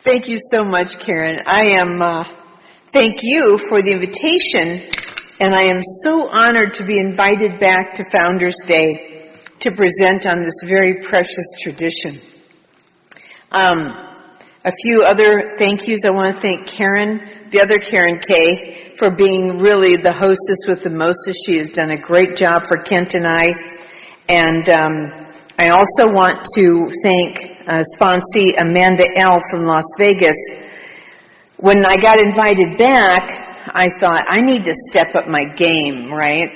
Thank you so much, Karen. Thank you for the invitation, and I am so honored to be invited back to Founders Day to present on this very precious tradition. A few other thank yous. I want to thank Karen, the other Karen Kay, for being really the hostess with the mostest. She has done a great job for Kent and I. And I also want to thank sponsee Amanda L. from Las Vegas. When I got invited back, I thought, I need to step up my game, right?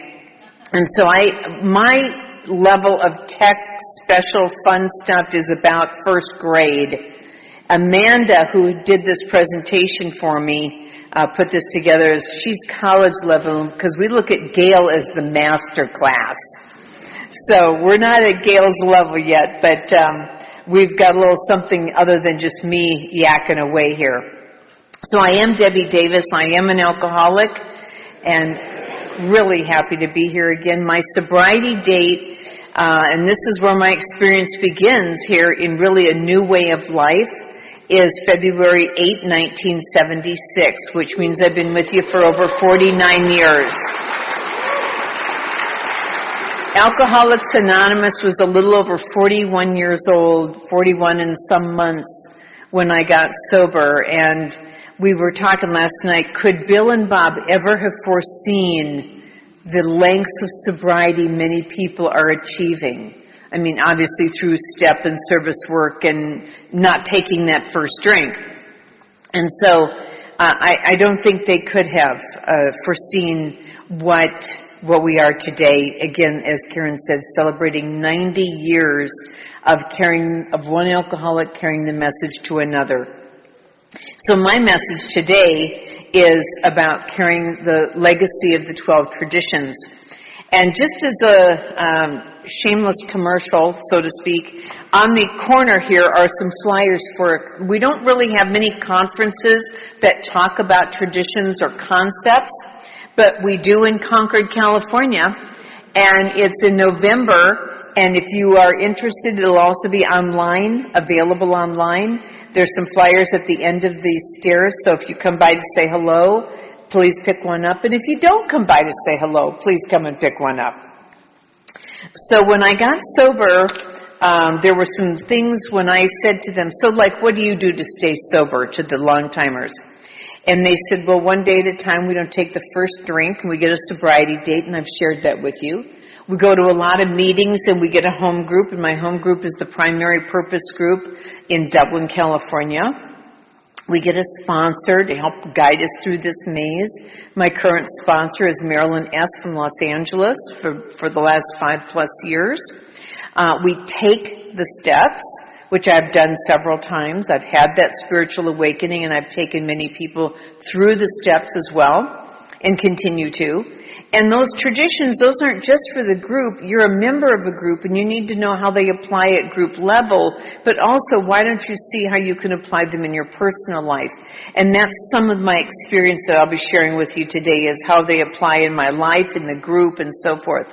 And so my level of tech special fun stuff is about first grade. Amanda, who did this presentation for me, put this together. She's college level because we look at Gail as the master class. So we're not at Gail's level yet, but we've got a little something other than just me yakking away here. So I am Debbie Davis. I am an alcoholic and really happy to be here again. My sobriety date, and this is where my experience begins here in really a new way of life, is February 8, 1976, which means I've been with you for over 49 years. Alcoholics Anonymous was a little over 41 years old, 41 and some months, when I got sober. And we were talking last night, could Bill and Bob ever have foreseen the lengths of sobriety many people are achieving? I mean, obviously through step and service work and not taking that first drink. And so I don't think they could have foreseen what we are today. Again, as Karen said, celebrating 90 years of one alcoholic carrying the message to another. So my message today is about carrying the legacy of the 12 traditions. And just as a shameless commercial, so to speak, on the corner here are some flyers for, we don't really have many conferences that talk about traditions or concepts, but we do in Concord, California, and it's in November, and if you are interested, it'll also be online, available online. There's some flyers at the end of these stairs, so if you come by to say hello, please pick one up. And if you don't come by to say hello, please come and pick one up. So when I got sober, there were some things when I said to them, so like, what do you do to stay sober, to the long-timers? And they said, well, one day at a time, we don't take the first drink, and we get a sobriety date, and I've shared that with you. We go to a lot of meetings, and we get a home group, and my home group is the Primary Purpose Group in Dublin, California. We get a sponsor to help guide us through this maze. My current sponsor is Marilyn S. from Los Angeles for the last 5+ years. We take the steps, which I've done several times. I've had that spiritual awakening, and I've taken many people through the steps as well, and continue to. And those traditions, those aren't just for the group. You're a member of a group, and you need to know how they apply at group level, but also why don't you see how you can apply them in your personal life? And that's some of my experience that I'll be sharing with you today, is how they apply in my life, in the group, and so forth.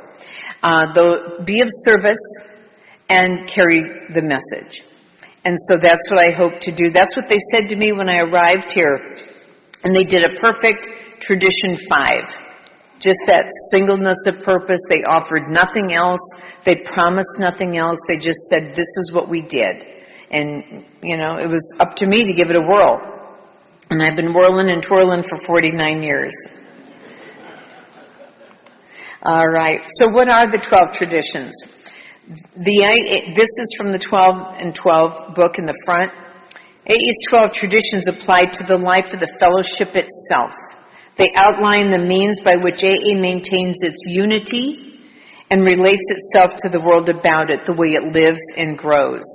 Be of service and carry the message. And so that's what I hope to do. That's what they said to me when I arrived here. And they did a perfect tradition 5. Just that singleness of purpose. They offered nothing else. They promised nothing else. They just said, this is what we did. And, you know, it was up to me to give it a whirl. And I've been whirling and twirling for 49 years. All right. So what are the 12 traditions? This is from the 12 and 12 book in the front. AA's 12 traditions apply to the life of the fellowship itself. They outline the means by which AA maintains its unity and relates itself to the world about it, the way it lives and grows.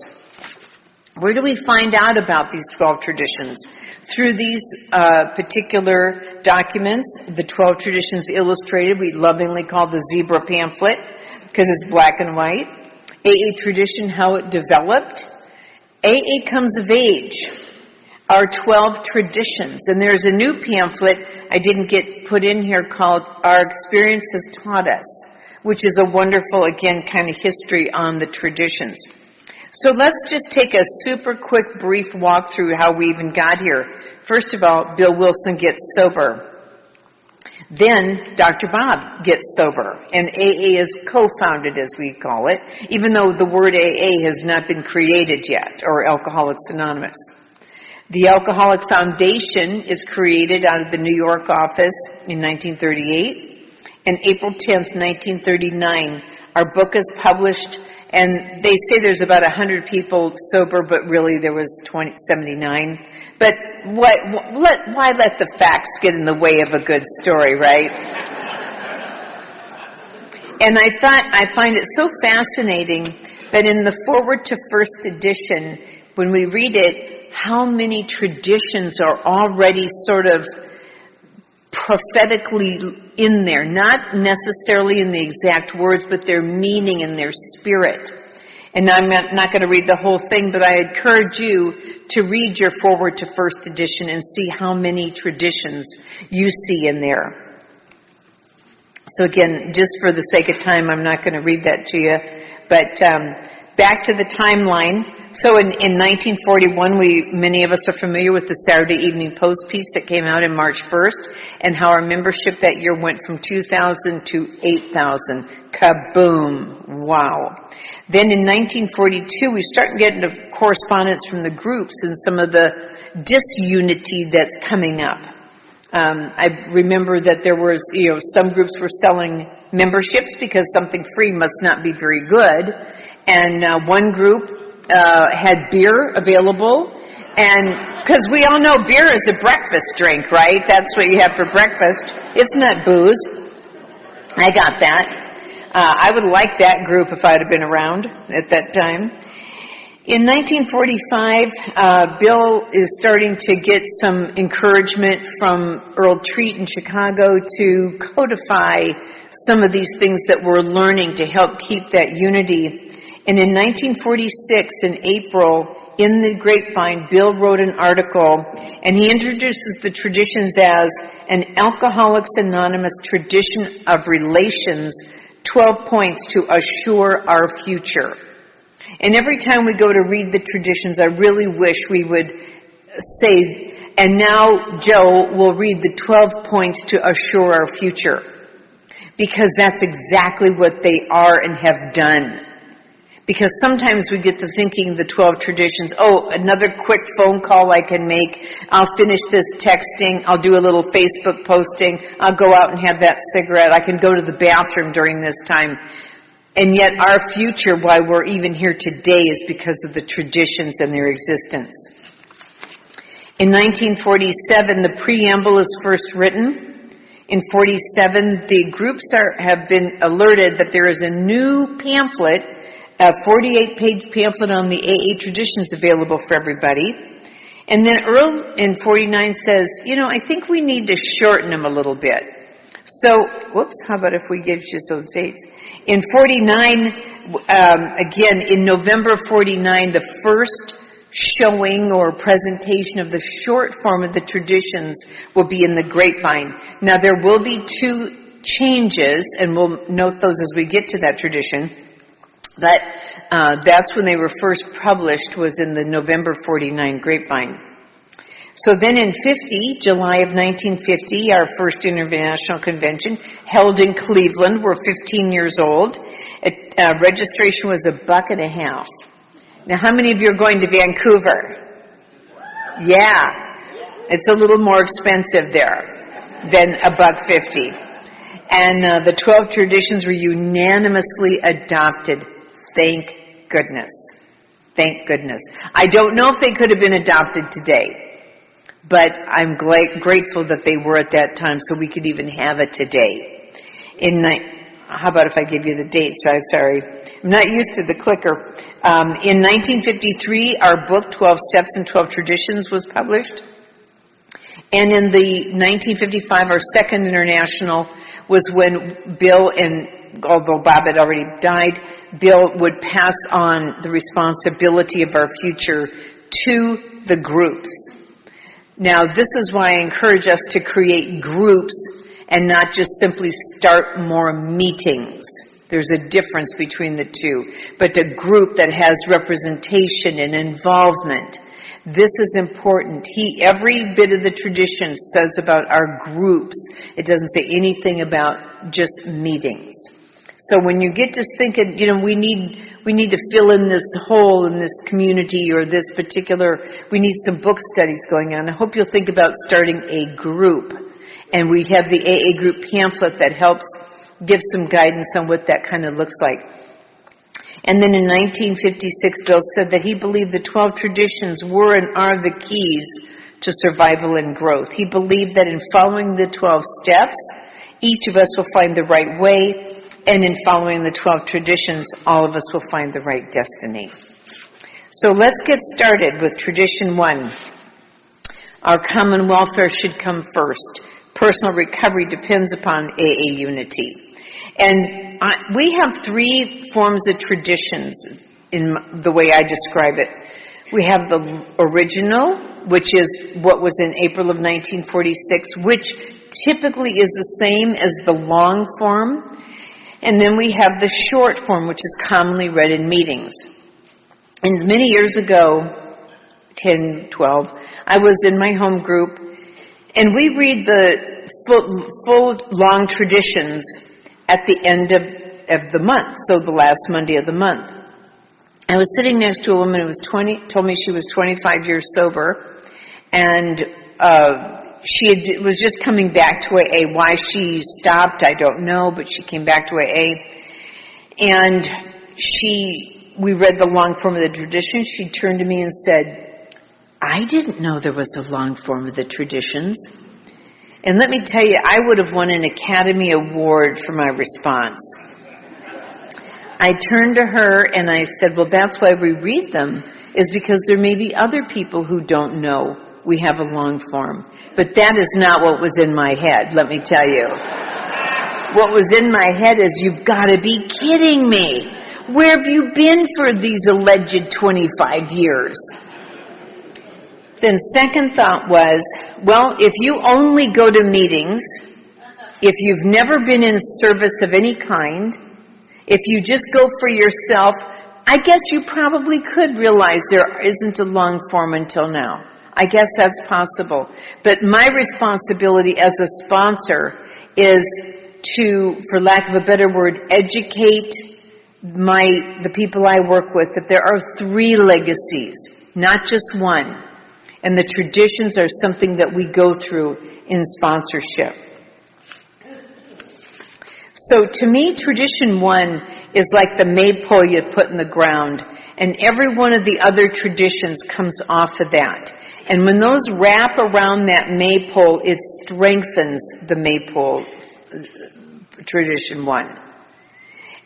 Where do we find out about these 12 traditions? Through these particular documents, the 12 Traditions Illustrated, we lovingly call the zebra pamphlet because it's black and white. AA tradition, how it developed. AA comes of age. Our 12 traditions. And there's a new pamphlet I didn't get put in here called Our Experience Has Taught Us, which is a wonderful, again, kind of history on the traditions. So let's just take a super quick, brief walk through how we even got here. First of all, Bill Wilson gets sober. Then Dr. Bob gets sober, and AA is co-founded, as we call it, even though the word AA has not been created yet, or Alcoholics Anonymous. The Alcoholic Foundation is created out of the New York office in 1938, and April 10th, 1939, our book is published, and they say there's about 100 people sober, but really there was 79. But why let the facts get in the way of a good story, right? And I find it so fascinating that in the foreword to first edition, when we read it, how many traditions are already sort of prophetically in there, not necessarily in the exact words, but their meaning and their spirit. And I'm not going to read the whole thing, but I encourage you to read your foreword to first edition and see how many traditions you see in there. So again, just for the sake of time, I'm not going to read that to you. But back to the timeline. So in 1941, many of us are familiar with the Saturday Evening Post piece that came out in March 1st, and how our membership that year went from 2,000 to 8,000. Kaboom! Wow. Then in 1942, we start getting correspondence from the groups and some of the disunity that's coming up. I remember that there was, some groups were selling memberships because something free must not be very good. And one group had beer available. And because we all know beer is a breakfast drink, right? That's what you have for breakfast. It's not booze. I got that. I would like that group if I'd have been around at that time. In 1945, Bill is starting to get some encouragement from Earl Treat in Chicago to codify some of these things that we're learning to help keep that unity. And in 1946, in April, in the Grapevine, Bill wrote an article, and he introduces the traditions as an Alcoholics Anonymous tradition of relations, 12 points to assure our future. And every time we go to read the traditions, I really wish we would say, and now Joe will read the 12 points to assure our future. Because that's exactly what they are and have done. Because sometimes we get to thinking the 12 traditions, another quick phone call I can make, I'll finish this texting, I'll do a little Facebook posting, I'll go out and have that cigarette, I can go to the bathroom during this time. And yet our future, why we're even here today, is because of the traditions and their existence. In 1947, the preamble is first written. In 47, the groups have been alerted that there is a new pamphlet, a 48-page pamphlet on the AA traditions available for everybody. And then Earl in 49 says, I think we need to shorten them a little bit. So, how about if we give you those dates? In 49, again, in November 49, the first showing or presentation of the short form of the traditions will be in the Grapevine. Now, there will be 2 changes, and we'll note those as we get to that tradition. But that's when they were first published, was in the November 49 Grapevine. So then in July of 1950, our first international convention held in Cleveland. We're 15 years old. Registration was $1.50. Now, how many of you are going to Vancouver? Yeah. It's a little more expensive there than $1.50. And the 12 traditions were unanimously adopted. Thank goodness. Thank goodness. I don't know if they could have been adopted today. But I'm grateful that they were at that time so we could even have it today. How about if I give you the dates? I'm sorry. I'm not used to the clicker. In 1953, our book, 12 Steps and 12 Traditions, was published. And in the 1955, our second international was when Bill, and although Bob had already died, Bill would pass on the responsibility of our future to the groups. Now, this is why I encourage us to create groups and not just simply start more meetings. There's a difference between the two. But a group that has representation and involvement, this is important. Every bit of the tradition says about our groups. It doesn't say anything about just meetings. So when you get to thinking, we need to fill in this hole in this community or this particular, we need some book studies going on. I hope you'll think about starting a group. And we have the AA group pamphlet that helps give some guidance on what that kind of looks like. And then in 1956, Bill said that he believed the 12 traditions were and are the keys to survival and growth. He believed that in following the 12 steps, each of us will find the right way, and in following the 12 traditions, all of us will find the right destiny. So let's get started with tradition 1. Our common welfare should come first. Personal recovery depends upon AA unity. And we have 3 forms of traditions in the way I describe it. We have the original, which is what was in April of 1946, which typically is the same as the long form. And then we have the short form, which is commonly read in meetings. And many years ago, 10, 12, I was in my home group, and we read the full long traditions at the end of the month, so the last Monday of the month. I was sitting next to a woman who was told me she was 25 years sober, and was just coming back to AA. Why she stopped, I don't know, but she came back to AA. And we read the long form of the tradition. She turned to me and said, I didn't know there was a long form of the traditions. And let me tell you, I would have won an Academy Award for my response. I turned to her and I said, well, that's why we read them, is because there may be other people who don't know we have a long form. But that is not what was in my head, let me tell you. What was in my head is, you've got to be kidding me. Where have you been for these alleged 25 years? Then second thought was, well, if you only go to meetings, if you've never been in service of any kind, if you just go for yourself, I guess you probably could realize there isn't a long form until now. I guess that's possible. But my responsibility as a sponsor is to, for lack of a better word, educate the people I work with that there are 3 legacies, not just one. And the traditions are something that we go through in sponsorship. So to me, tradition 1 is like the maypole you put in the ground, and every one of the other traditions comes off of that. And when those wrap around that maypole, it strengthens the maypole, tradition 1.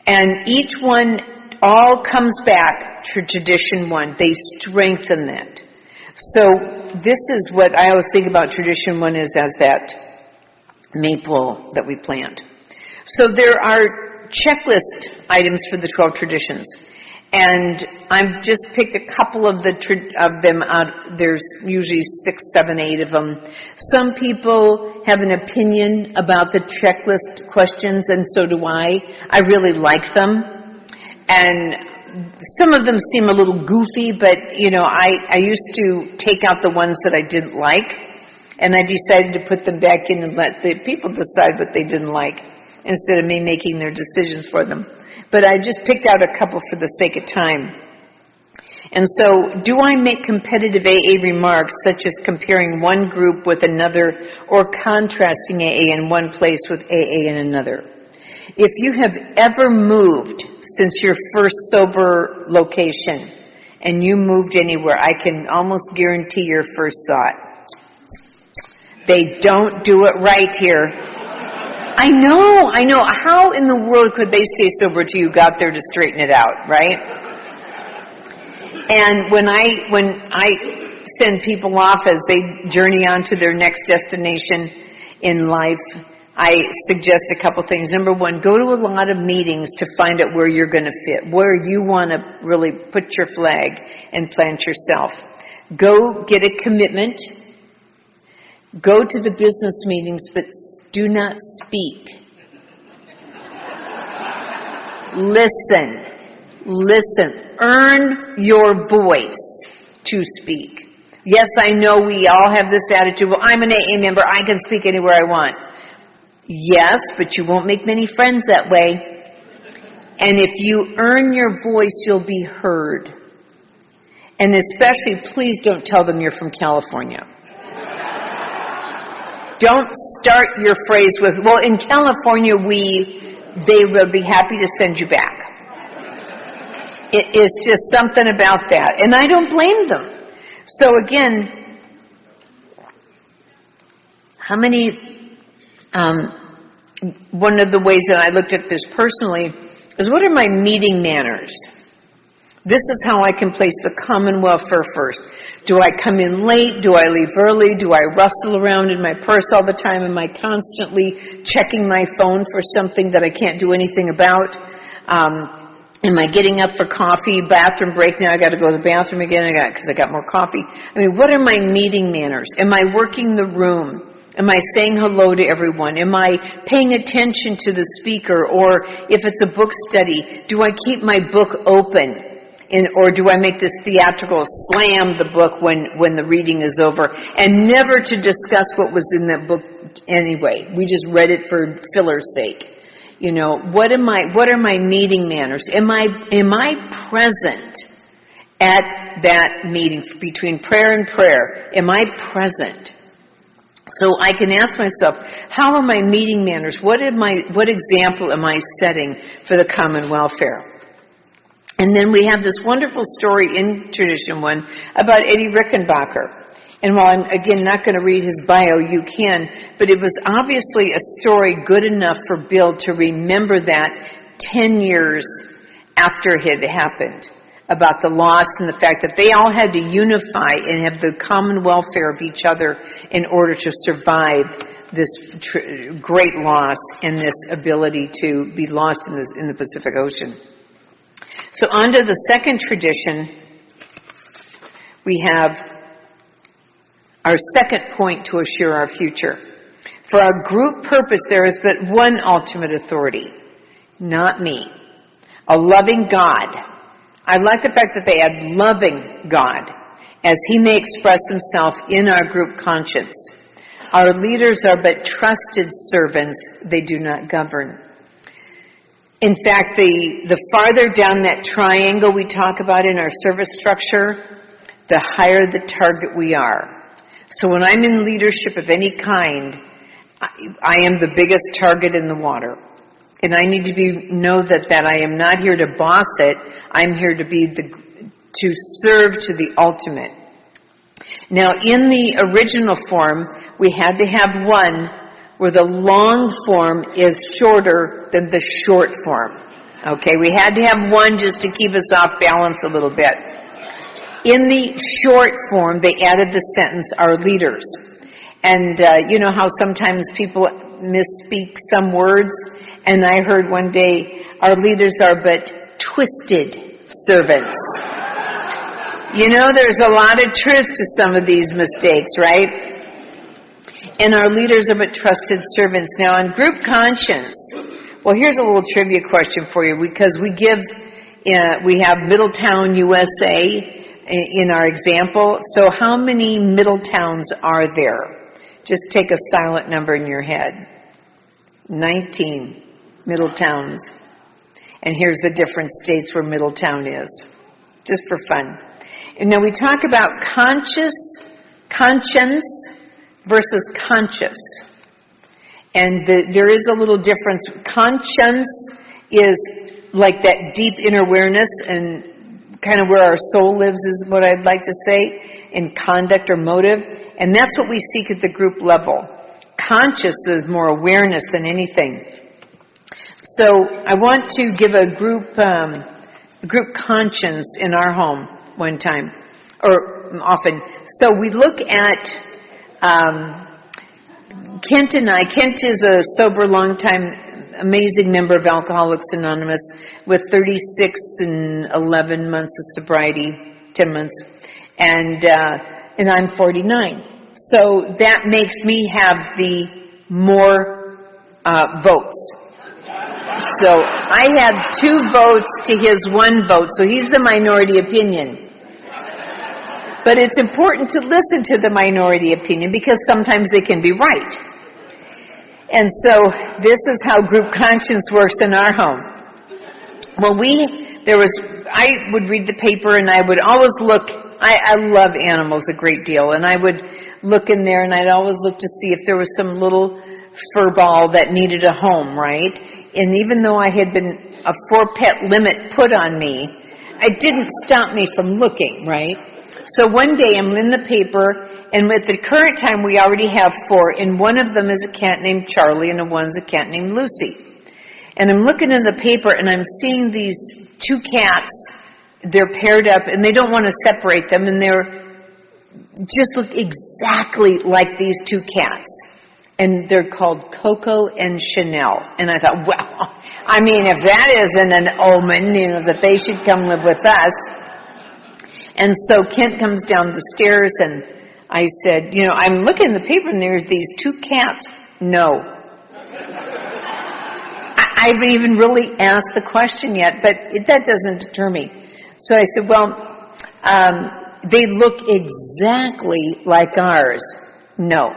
And each one all comes back to tradition 1. They strengthen it. So this is what I always think about tradition 1 is as that maypole that we plant. So there are checklist items for the 12 traditions. And I've just picked a couple of them out. There's usually 6, 7, 8 of them. Some people have an opinion about the checklist questions, and so do I. I really like them. And some of them seem a little goofy, but, I used to take out the ones that I didn't like, and I decided to put them back in and let the people decide what they didn't like, instead of me making their decisions for them. But I just picked out a couple for the sake of time. And so, do I make competitive AA remarks, such as comparing one group with another or contrasting AA in one place with AA in another? If you have ever moved since your first sober location and you moved anywhere, I can almost guarantee your first thought, they don't do it right here. I know. How in the world could they stay sober till you got there to straighten it out, right? And when I send people off as they journey on to their next destination in life, I suggest a couple things. Number 1, go to a lot of meetings to find out where you're going to fit, where you want to really put your flag and plant yourself. Go get a commitment. Go to the business meetings, but do not speak. Listen. Listen. Earn your voice to speak. Yes, I know we all have this attitude, well, I'm an AA member, I can speak anywhere I want. Yes, but you won't make many friends that way. And if you earn your voice, you'll be heard. And especially, please don't tell them you're from California. Don't start your phrase with, well, in California, they will be happy to send you back. It is just something about that. And I don't blame them. So again, how many, one of the ways that I looked at this personally is, what are my meeting manners? This is how I can place the common welfare first. Do I come in late? Do I leave early? Do I rustle around in my purse all the time? Am I constantly checking my phone for something that I can't do anything about? Am I getting up for coffee, bathroom break? Now I got to go to the bathroom again because I got more coffee. I mean, what are my meeting manners? Am I working the room? Am I saying hello to everyone? Am I paying attention to the speaker? Or if it's a book study, do I keep my book open? Or do I make this theatrical slam the book when the reading is over? And never to discuss what was in that book anyway. We just read it for filler's sake. You know, what are my meeting manners? Am I present at that meeting between prayer and prayer? Am I present? So I can ask myself, how are my meeting manners? What example am I setting for the common welfare? And then we have this wonderful story in Tradition 1 about Eddie Rickenbacker. And while I'm, again, not going to read his bio, you can, but it was obviously a story good enough for Bill to remember that 10 years after it had happened, about the loss and the fact that they all had to unify and have the common welfare of each other in order to survive this great loss and this ability to be lost in the Pacific Ocean. So on to the second tradition, we have our second point to assure our future. For our group purpose, there is but one ultimate authority, not me, a loving God. I like the fact that they add loving God, as he may express himself in our group conscience. Our leaders are but trusted servants, they do not govern. In fact, the farther down that triangle we talk about in our service structure, the higher the target we are. So when I'm in leadership of any kind, I am the biggest target in the water. And I need to know that I am not here to boss it. I'm here to to serve to the ultimate. Now, in the original form, we had to have one where the long form is shorter than the short form. Okay, we had to have one just to keep us off balance a little bit. In the short form, they added the sentence, our leaders. And you know how sometimes people misspeak some words? And I heard one day, our leaders are but twisted servants. You know, there's a lot of truth to some of these mistakes, right? And our leaders are but trusted servants. Now, on group conscience, well, here's a little trivia question for you, because we have Middletown, USA, in our example. So how many Middletowns are there? Just take a silent number in your head. 19 Middletowns. And here's the different states where Middletown is, just for fun. And now we talk about conscience versus conscious. And there is a little difference. Conscience is like that deep inner awareness and kind of where our soul lives is what I'd like to say, in conduct or motive. And that's what we seek at the group level. Conscious is more awareness than anything. So I want to give a group conscience in our home one time, or often. So we look at Kent and I. Kent is a sober, long-time, amazing member of Alcoholics Anonymous with 36 and 11 months of sobriety, 10 months, and I'm 49. So that makes me have the more votes. So I had 2 votes to his 1 vote, so he's the minority opinion. But it's important to listen to the minority opinion because sometimes they can be right. And so this is how group conscience works in our home. Well, I would read the paper and I would always look, I love animals a great deal, and I would look in there and I'd always look to see if there was some little fur ball that needed a home, right? And even though I had been a 4-pet limit put on me, it didn't stop me from looking, right? So one day I'm in the paper, and at the current time we already have 4, and one of them is a cat named Charlie and one's a cat named Lucy. And I'm looking in the paper and I'm seeing these 2 cats, they're paired up and they don't want to separate them, and they're just look exactly like these 2 cats. And they're called Coco and Chanel. And I thought, well, I mean, if that isn't an omen, that they should come live with us. And so Kent comes down the stairs and I said, I'm looking in the paper and there's these 2 cats. No. I haven't even really asked the question yet, but that doesn't deter me. So I said, well, they look exactly like ours. No.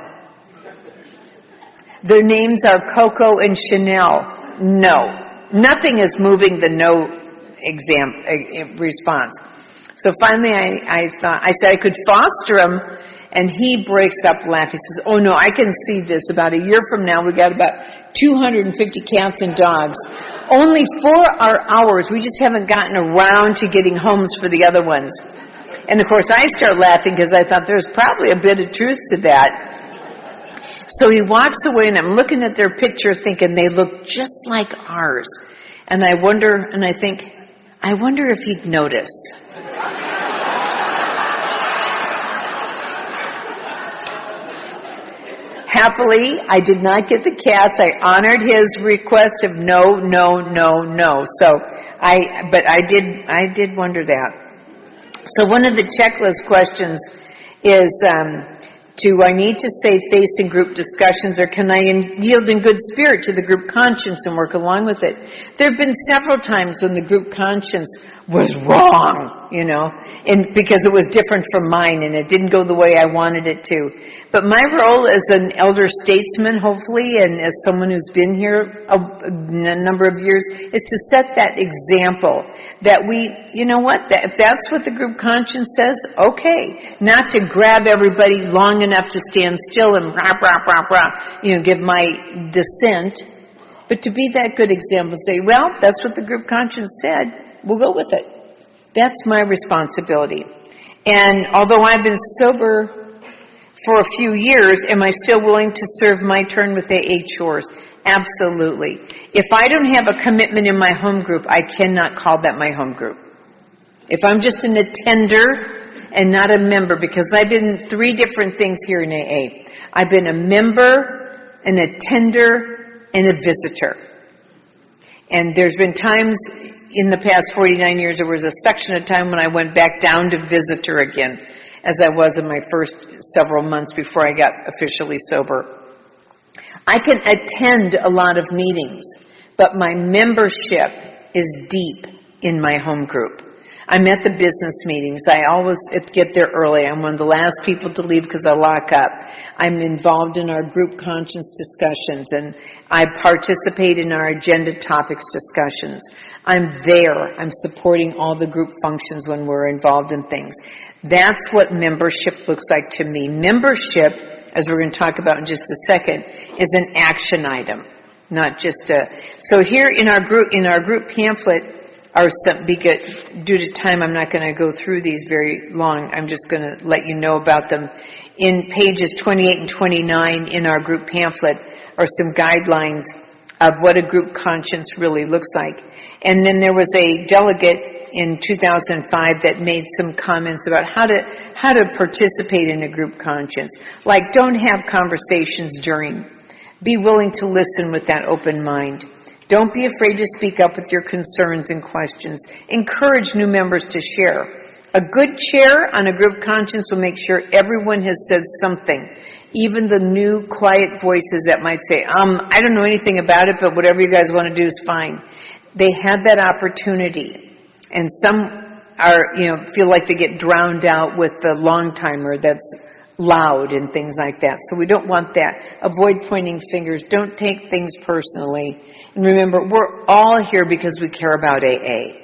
Their names are Coco and Chanel. No. Nothing is moving the no response. So finally I said I could foster them, and he breaks up laughing. He says, oh no, I can see this. About a year from now, we got about 250 cats and dogs. Only 4 are ours. We just haven't gotten around to getting homes for the other ones. And of course I start laughing because I thought there's probably a bit of truth to that. So he walks away, and I'm looking at their picture thinking they look just like ours. And I think, I wonder if he'd noticed. Happily, I did not get the cats. I honored his request of no. But I did wonder that. So one of the checklist questions is, do I need to save face in group discussions, or can I yield in good spirit to the group conscience and work along with it? There have been several times when the group conscience was wrong, and because it was different from mine and it didn't go the way I wanted it to. But my role as an elder statesman, hopefully, and as someone who's been here a number of years, is to set that example that if that's what the group conscience says, okay, not to grab everybody long enough to stand still and give my dissent, but to be that good example and say, well, that's what the group conscience said, we'll go with it. That's my responsibility. And although I've been sober for a few years, am I still willing to serve my turn with AA chores? Absolutely. If I don't have a commitment in my home group, I cannot call that my home group. If I'm just an attender and not a member, because I've been 3 different things here in AA. I've been a member, an attender, and a visitor. And there's been times in the past 49 years, there was a section of time when I went back down to visitor again, as I was in my first several months before I got officially sober. I can attend a lot of meetings, but my membership is deep in my home group. I'm at the business meetings. I always get there early. I'm one of the last people to leave because I lock up. I'm involved in our group conscience discussions, and I participate in our agenda topics discussions. I'm there. I'm supporting all the group functions when we're involved in things. That's what membership looks like to me. Membership, as we're going to talk about in just a second, is an action item, not just a... So here in our group pamphlet, due to time, I'm not going to go through these very long. I'm just going to let you know about them. In pages 28 and 29 in our group pamphlet are some guidelines of what a group conscience really looks like. And then there was a delegate in 2005 that made some comments about how to participate in a group conscience. Like, don't have conversations during. Be willing to listen with that open mind. Don't be afraid to speak up with your concerns and questions. Encourage new members to share. A good chair on a group conscience will make sure everyone has said something. Even the new quiet voices that might say, I don't know anything about it, but whatever you guys want to do is fine. They have that opportunity. And some are, feel like they get drowned out with the long timer that's loud and things like that. So we don't want that. Avoid pointing fingers. Don't take things personally. And remember, we're all here because we care about AA.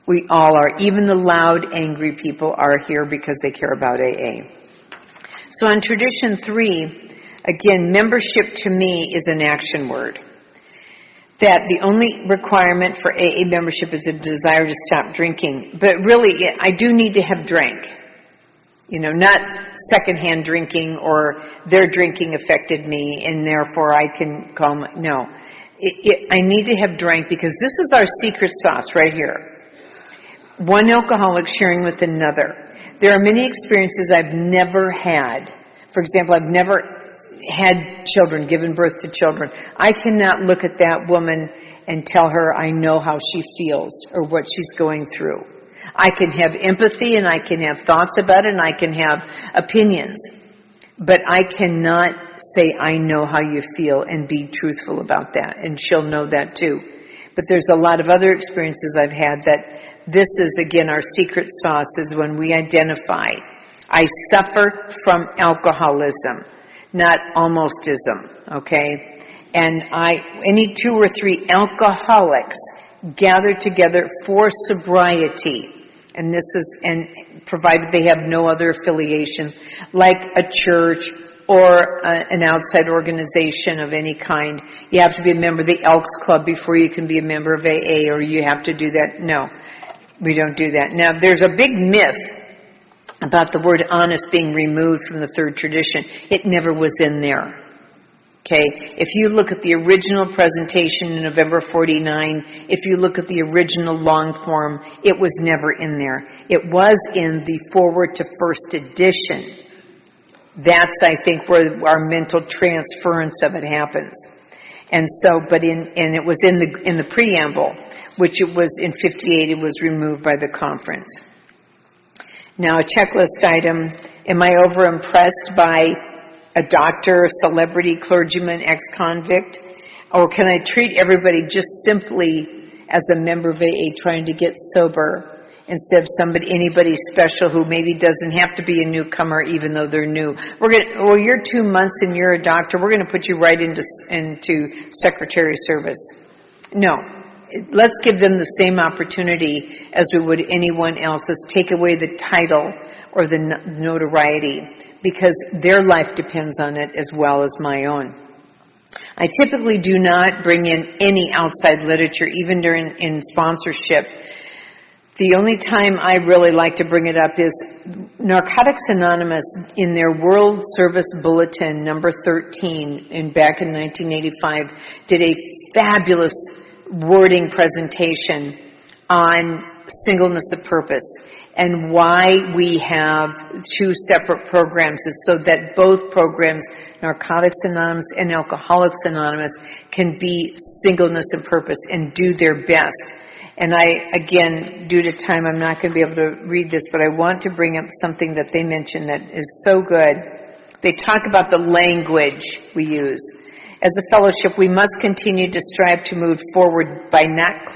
We all are. Even the loud, angry people are here because they care about AA. So on tradition 3, again, membership to me is an action word. That the only requirement for AA membership is a desire to stop drinking. But really, I do need to have drank. Not secondhand drinking or their drinking affected me and therefore I can come. No. I need to have drank because this is our secret sauce right here. One alcoholic sharing with another. There are many experiences I've never had. For example, I've never had children, given birth to children. I cannot look at that woman and tell her I know how she feels or what she's going through. I can have empathy and I can have thoughts about it and I can have opinions. But I cannot say I know how you feel and be truthful about that. And she'll know that too. But there's a lot of other experiences I've had that this is, again, our secret sauce is when we identify. I suffer from alcoholism, not almostism, okay? And any 2 or 3 alcoholics gather together for sobriety. And provided they have no other affiliation, like a church or an outside organization of any kind. You have to be a member of the Elks Club before you can be a member of AA, or you have to do that. No, we don't do that. Now, there's a big myth about the word honest being removed from the third tradition. It never was in there. Okay, if you look at the original presentation in November 49, if you look at the original long form, it was never in there. It was in the forward to first edition. That's, I think, where our mental transference of it happens. And so, and it was in the preamble, which it was in 58, it was removed by the conference. Now, a checklist item, am I overimpressed by a doctor, celebrity, clergyman, ex-convict? Or can I treat everybody just simply as a member of AA trying to get sober instead of anybody special who maybe doesn't have to be a newcomer even though they're new? You're 2 months and you're a doctor, we're going to put you right into secretary service. No. Let's give them the same opportunity as we would anyone else. Let's take away the title or the notoriety because their life depends on it as well as my own. I typically do not bring in any outside literature, even in sponsorship. The only time I really like to bring it up is Narcotics Anonymous in their World Service Bulletin number 13 back in 1985 did a fabulous wording presentation on singleness of purpose and why we have 2 separate programs is so that both programs, Narcotics Anonymous and Alcoholics Anonymous, can be singleness of purpose and do their best. And again, due to time, I'm not going to be able to read this, but I want to bring up something that they mentioned that is so good. They talk about the language we use. As a fellowship, we must continue to strive to move forward by not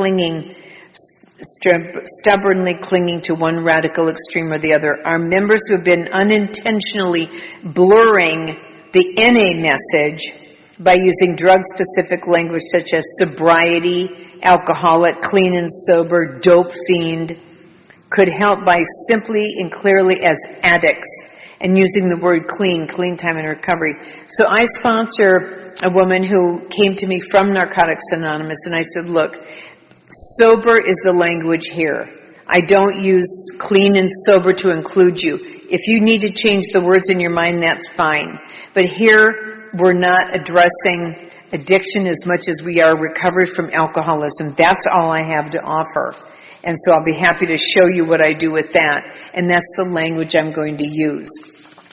stubbornly clinging to one radical extreme or the other. Our members who have been unintentionally blurring the NA message by using drug-specific language such as sobriety, alcoholic, clean and sober, dope fiend, could help by simply and clearly as addicts and using the word clean time and recovery. So I sponsor a woman who came to me from Narcotics Anonymous, and I said, look, sober is the language here. I don't use clean and sober to include you. If you need to change the words in your mind, that's fine. But here, we're not addressing addiction as much as we are recovery from alcoholism. That's all I have to offer. And so I'll be happy to show you what I do with that. And that's the language I'm going to use.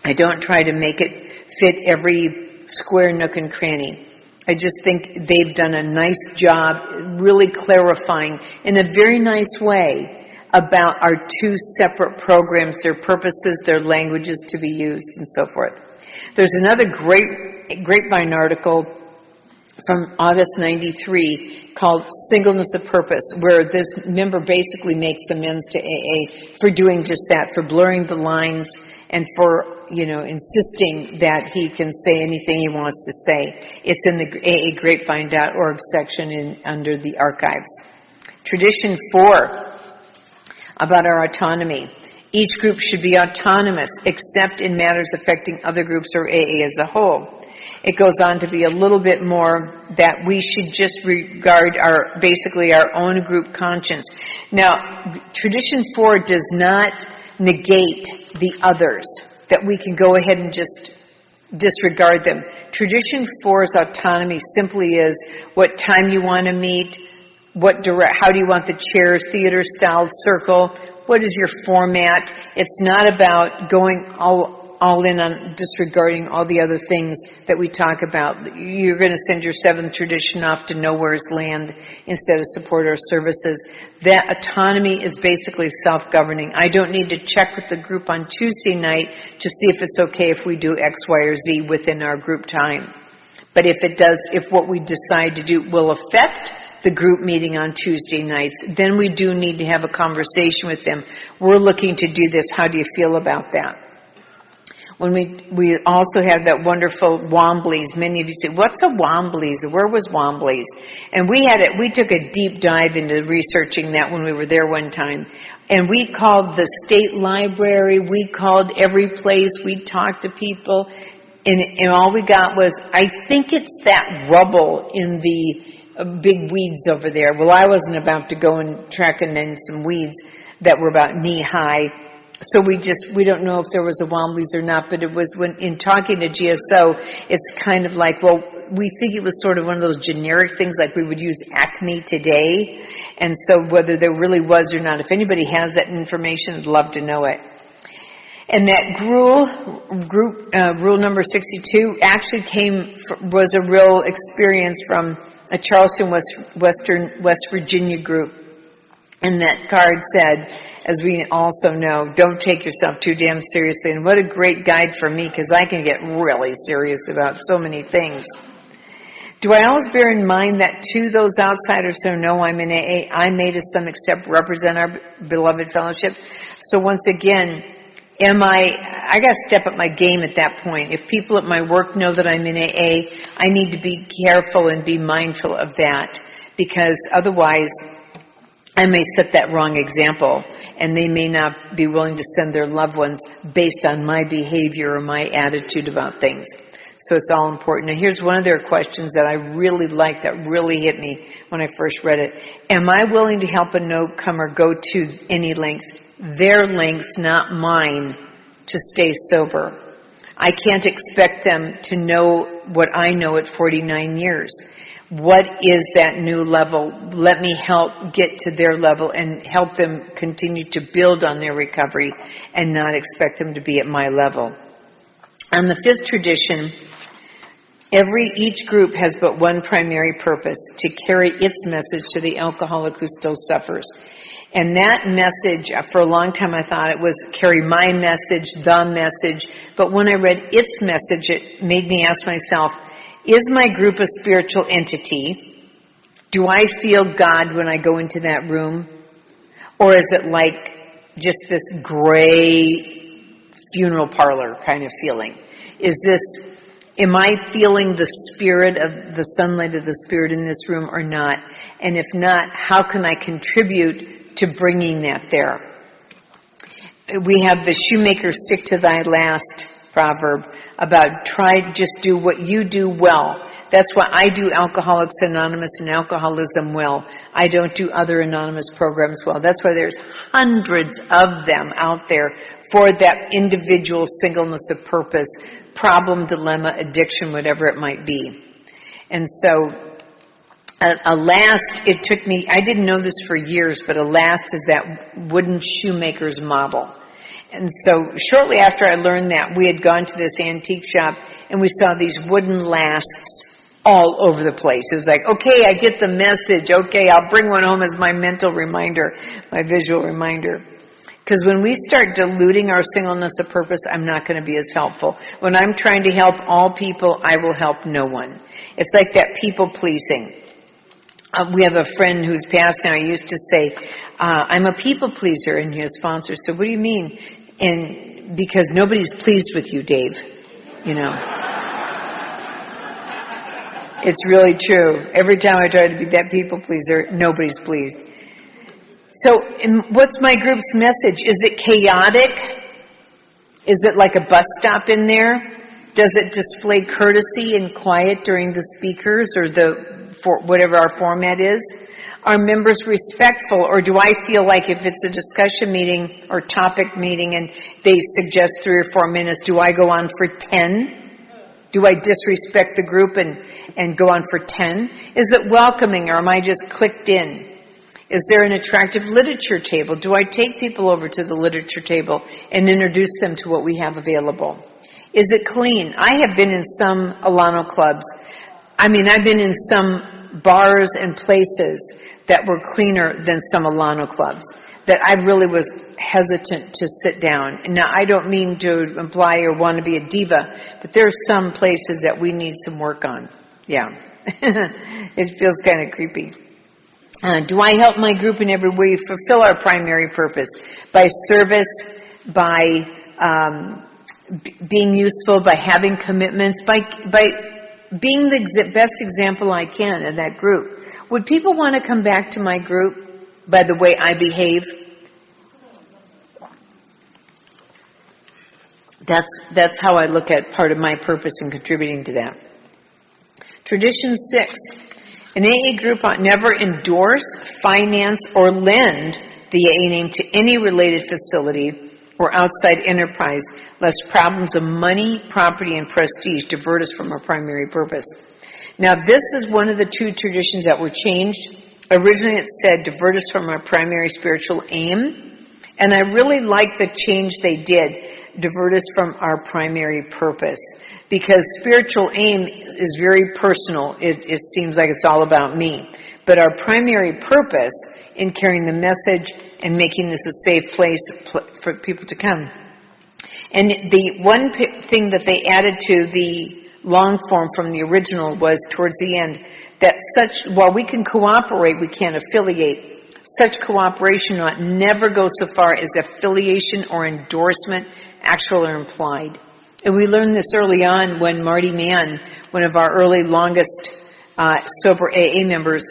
I don't try to make it fit every square nook and cranny. I just think they've done a nice job really clarifying in a very nice way about our two separate programs, their purposes, their languages to be used, and so forth. There's another great grapevine article from August 93 called Singleness of Purpose, where this member basically makes amends to AA for doing just that, for blurring the lines and for, insisting that he can say anything he wants to say. It's in the aagrapevine.org section under the archives. Tradition 4, about our autonomy. Each group should be autonomous, except in matters affecting other groups or AA as a whole. It goes on to be a little bit more that we should just regard basically our own group conscience. Now, Tradition 4 does not negate the others, that we can go ahead and just disregard them. Tradition 4's autonomy simply is what time you want to meet, how do you want the chairs, theater-style circle, what is your format. It's not about going all in on disregarding all the other things that we talk about. You're going to send your 7th tradition off to nowhere's land instead of support our services. That autonomy is basically self-governing. I don't need to check with the group on Tuesday night to see if it's okay if we do X, Y, or Z within our group time. But if what we decide to do will affect the group meeting on Tuesday nights, then we do need to have a conversation with them. We're looking to do this. How do you feel about that? When we also have that wonderful Womblies. Many of you say, what's a Womblies? Where was Womblies? And we took a deep dive into researching that when we were there one time. And we called the state library, we called every place, we talked to people, and all we got was, I think it's that rubble in the big weeds over there. Well, I wasn't about to go and track in some weeds that were about knee high. So we don't know if there was a Womblies or not, but it was in talking to GSO, it's kind of like, well, we think it was sort of one of those generic things like we would use Acme today. And so whether there really was or not, if anybody has that information, I'd love to know it. And that rule number 62 actually was a real experience from a Charleston, West Virginia group. And that card said, as we also know, don't take yourself too damn seriously. And what a great guide for me, because I can get really serious about so many things. Do I always bear in mind that to those outsiders who know I'm in AA, I may to some extent represent our beloved fellowship? So once again, I got to step up my game at that point. If people at my work know that I'm in AA, I need to be careful and be mindful of that, because otherwise I may set that wrong example, and they may not be willing to send their loved ones based on my behavior or my attitude about things. So it's all important. Now here's one of their questions that I really liked, that really hit me when I first read it. Am I willing to help a newcomer go to any lengths, their lengths, not mine, to stay sober? I can't expect them to know what I know at 49 years. What is that new level? Let me help get to their level and help them continue to build on their recovery and not expect them to be at my level. On the 5th tradition, each group has but one primary purpose: to carry its message to the alcoholic who still suffers. And that message, for a long time I thought it was carry my message, the message. But when I read its message, it made me ask myself, is my group a spiritual entity? Do I feel God when I go into that room? Or is it like just this gray funeral parlor kind of feeling? Am I feeling the spirit of the sunlight of the spirit in this room or not? And if not, how can I contribute to bringing that there? We have the shoemaker stick to thy last proverb about just do what you do well. That's why I do Alcoholics Anonymous and alcoholism well. I don't do other anonymous programs well. That's why there's hundreds of them out there for that individual singleness of purpose, problem, dilemma, addiction, whatever it might be. And so it took me, I didn't know this for years, but a last is that wooden shoemaker's model. And so shortly after I learned that, we had gone to this antique shop and we saw these wooden lasts. all over the place. It was like, okay, I get the message. Okay, I'll bring one home as my mental reminder, my visual reminder. Because when we start diluting our singleness of purpose, I'm not going to be as helpful. When I'm trying to help all people, I will help no one. It's like that people pleasing. We have a friend who's passed now. He used to say, I'm a people pleaser. And his sponsor said, what do you mean? And because nobody's pleased with you, Dave. You know. It's really true. Every time I try to be that people pleaser, nobody's pleased. So what's my group's message? Is it chaotic? Is it like a bus stop in there? Does it display courtesy and quiet during the speakers or for whatever our format is? Are members respectful, or do I feel like if it's a discussion meeting or topic meeting and they suggest 3 or 4 minutes, do I go on for 10? Do I disrespect the group and go on for 10? Is it welcoming, or am I just clicked in? Is there an attractive literature table? Do I take people over to the literature table and introduce them to what we have available? Is it clean? I have been in some Alano clubs. I've been in some bars and places that were cleaner than some Alano clubs, that I really was hesitant to sit down. And now, I don't mean to imply or want to be a diva, but there are some places that we need some work on. Yeah. It feels kind of creepy. Do I help my group in every way fulfill our primary purpose? By service, by being useful, by having commitments, by being the best example I can in that group. Would people want to come back to my group by the way I behave? That's how I look at part of my purpose in contributing to that. Tradition 6. An AA group ought never endorse, finance, or lend the AA name to any related facility or outside enterprise, lest problems of money, property, and prestige divert us from our primary purpose. Now, this is one of the 2 traditions that were changed. Originally, it said, divert us from our primary spiritual aim. And I really like the change they did, divert us from our primary purpose. Because spiritual aim is very personal. It seems like it's all about me. But our primary purpose in carrying the message and making this a safe place for people to come. And the one thing that they added to the long form from the original was towards the end, that while we can cooperate, we can't affiliate. Such cooperation ought never go so far as affiliation or endorsement, actual or implied. And we learned this early on when Marty Mann, one of our early longest sober AA members,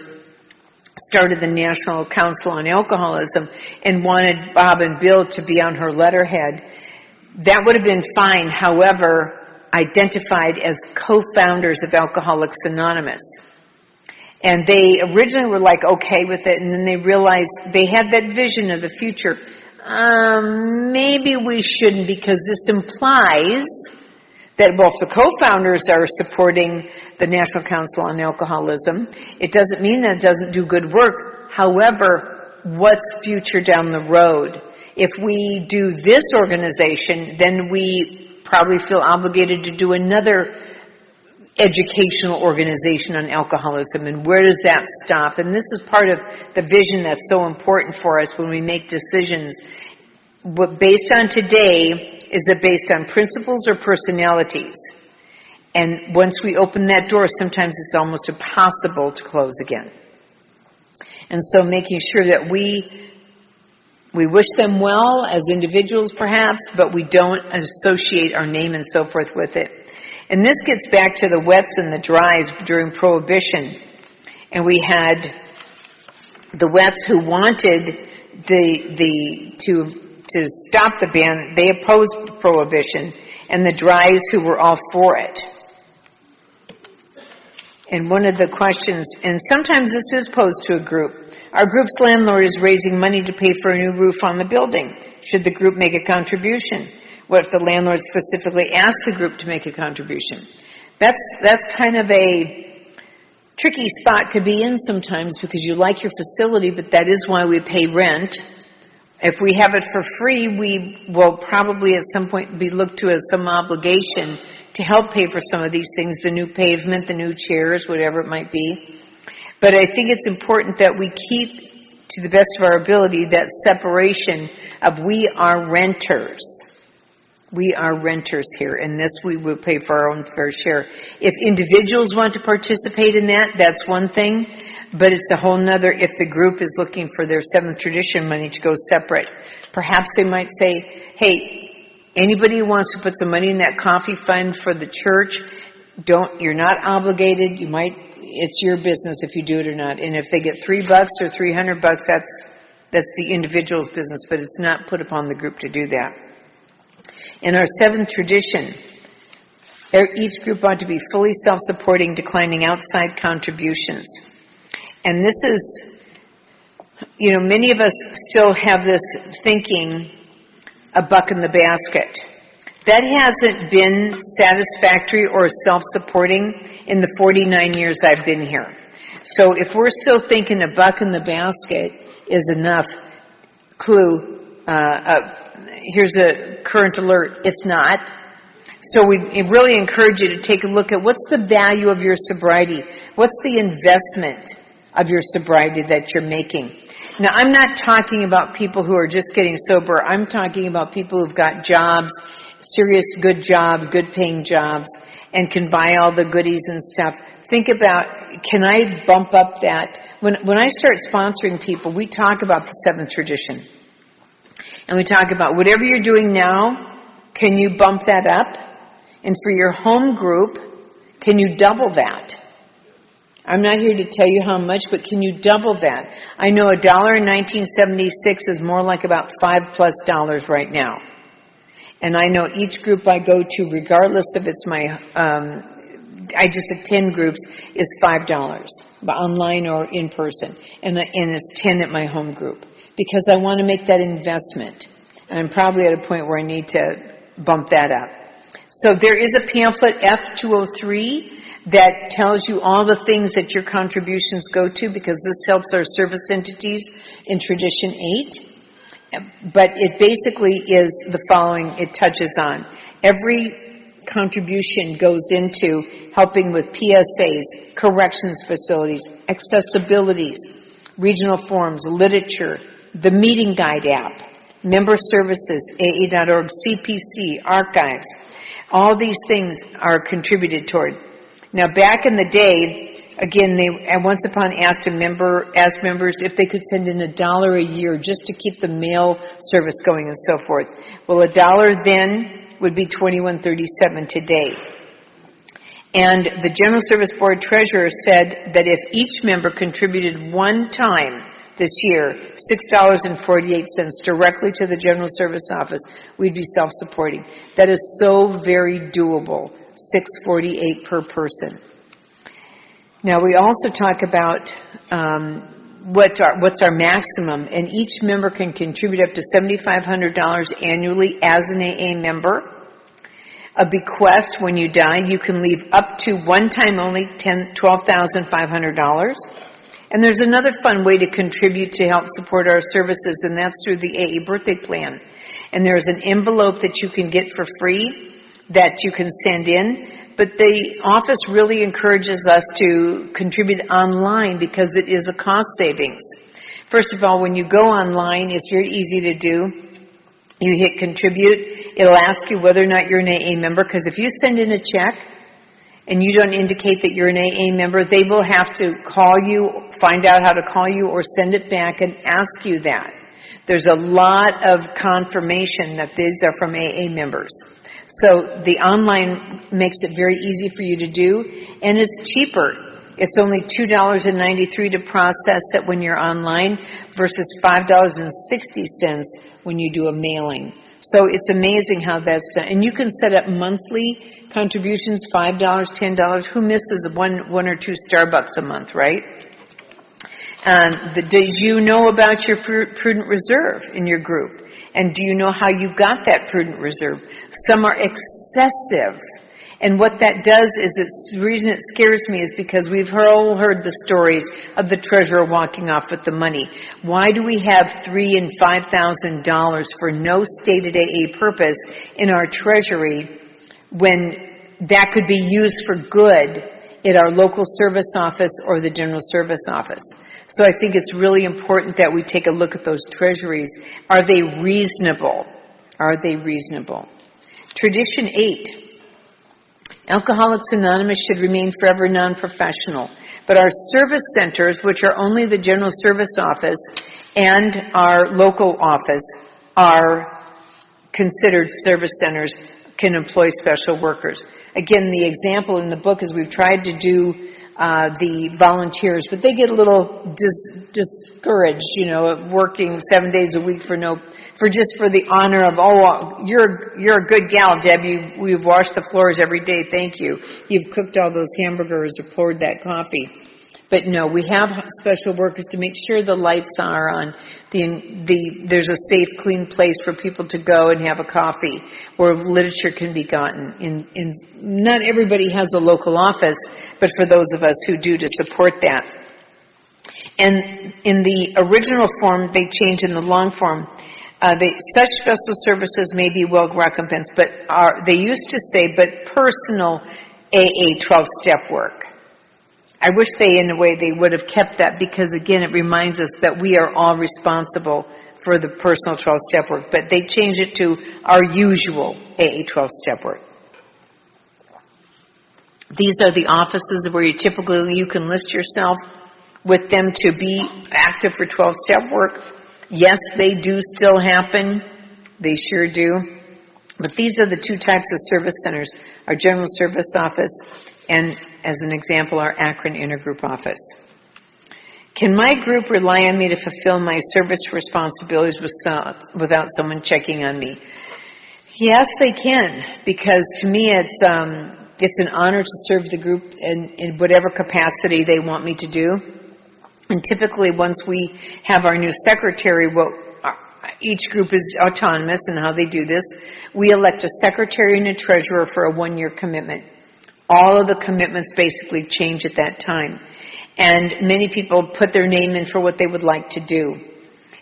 started the National Council on Alcoholism and wanted Bob and Bill to be on her letterhead. That would have been fine, however, identified as co-founders of Alcoholics Anonymous. And they originally were like okay with it, and then they realized they had that vision of the future. Maybe we shouldn't, because this implies that, well, if the co-founders are supporting the National Council on Alcoholism, it doesn't mean that it doesn't do good work. However, what's future down the road? If we do this organization, then we probably feel obligated to do another educational organization on alcoholism, and where does that stop? And this is part of the vision that's so important for us when we make decisions. What based on today, is it based on principles or personalities? And once we open that door, sometimes it's almost impossible to close again. And so making sure that we wish them well as individuals perhaps, but we don't associate our name and so forth with it. And this gets back to the wets and the dries during Prohibition. And we had the wets who wanted to stop the ban. They opposed Prohibition. And the dries who were all for it. And one of the questions, and sometimes this is posed to a group. Our group's landlord is raising money to pay for a new roof on the building. Should the group make a contribution? What if the landlord specifically asks the group to make a contribution? That's kind of a tricky spot to be in sometimes, because you like your facility, but that is why we pay rent. If we have it for free, we will probably at some point be looked to as some obligation to help pay for some of these things, the new pavement, the new chairs, whatever it might be. But I think it's important that we keep, to the best of our ability, that separation of we are renters. We are renters here, and this we will pay for our own fair share. If individuals want to participate in that, that's one thing, but it's a whole nother if the group is looking for their seventh tradition money to go separate. Perhaps they might say, hey, anybody who wants to put some money in that coffee fund for the church, you're not obligated, it's your business if you do it or not. And if they get $3 or $300, that's the individual's business, but it's not put upon the group to do that. In our seventh tradition, each group ought to be fully self-supporting, declining outside contributions. And this is, many of us still have this thinking, a buck in the basket. That hasn't been satisfactory or self-supporting in the 49 years I've been here. So if we're still thinking a buck in the basket is enough, here's a current alert, it's not. So we really encourage you to take a look at what's the value of your sobriety, what's the investment of your sobriety that you're making. Now, I'm not talking about people who are just getting sober. I'm talking about people who've got jobs, serious good jobs, good paying jobs, and can buy all the goodies and stuff. Think about, can I bump up that? When I start sponsoring people, we talk about the seventh tradition. And we talk about whatever you're doing now, can you bump that up? And for your home group, can you double that? I'm not here to tell you how much, but can you double that? I know $1 in 1976 is more like about $5+ right now. And I know each group I go to, regardless if it's I just attend groups, is $5, online or in person. And it's 10 at my home group. Because I want to make that investment. And I'm probably at a point where I need to bump that up. So there is a pamphlet, F203, that tells you all the things that your contributions go to, because this helps our service entities in Tradition 8. But it basically is the following it touches on. Every contribution goes into helping with PSAs, corrections facilities, accessibilities, regional forums, literature, the meeting guide app, member services, AA.org, CPC, archives. All these things are contributed toward. Now, back in the day, again, they once upon asked members if they could send in $1 a year just to keep the mail service going and so forth. Well, $1 then would be $21.37 today. And the General Service Board Treasurer said that if each member contributed one time this year, $6.48 directly to the General Service Office, we'd be self-supporting. That is so very doable, $6.48 per person. Now, we also talk about what's our maximum, and each member can contribute up to $7,500 annually as an AA member. A bequest, when you die, you can leave up to one time only $12,500. And there's another fun way to contribute to help support our services, and that's through the AA birthday plan. And there's an envelope that you can get for free that you can send in. But the office really encourages us to contribute online because it is a cost savings. First of all, when you go online, it's very easy to do. You hit contribute. It'll ask you whether or not you're an AA member, because if you send in a check and you don't indicate that you're an AA member, they will have to call you, find out how to call you, or send it back and ask you that. There's a lot of confirmation that these are from AA members. So the online makes it very easy for you to do, and it's cheaper. It's only $2.93 to process it when you're online versus $5.60 when you do a mailing. So it's amazing how that's done. And you can set up monthly contributions, $5, $10. Who misses one or two Starbucks a month, right? Do you know about your prudent reserve in your group? And do you know how you got that prudent reserve? Some are excessive. And what that does is, the reason it scares me is because we've all heard the stories of the treasurer walking off with the money. Why do we have $3,000 and $5,000 for no stated AA purpose in our treasury when that could be used for good at our local service office or the general service office. So I think it's really important that we take a look at those treasuries. Are they reasonable? Are they reasonable? Tradition 8. Alcoholics Anonymous should remain forever non-professional, but our service centers, which are only the general service office and our local office, are considered service centers, can employ special workers. Again, the example in the book is we've tried to do the volunteers, but they get a little discouraged, of working 7 days a week for the honor of, you're a good gal, Deb. We've washed the floors every day. Thank you. You've cooked all those hamburgers or poured that coffee. But no, we have special workers to make sure the lights are on. There's a safe, clean place for people to go and have a coffee, where literature can be gotten. Not everybody has a local office, but for those of us who do, to support that. And in the original form, they changed in the long form. Such special services may be well recompensed, but they used to say, but personal AA 12-step work. I wish in a way, they would have kept that, because, again, it reminds us that we are all responsible for the personal 12-step work. But they changed it to our usual AA 12-step work. These are the offices where you can list yourself with them to be active for 12-step work. Yes, they do still happen. They sure do. But these are the two types of service centers: our general service office and, as an example, our Akron intergroup office. Can my group rely on me to fulfill my service responsibilities without someone checking on me? Yes, they can, because to me it's an honor to serve the group in whatever capacity they want me to do. And typically, once we have our new secretary, each group is autonomous in how they do this. We elect a secretary and a treasurer for a 1-year commitment. All of the commitments basically change at that time. And many people put their name in for what they would like to do.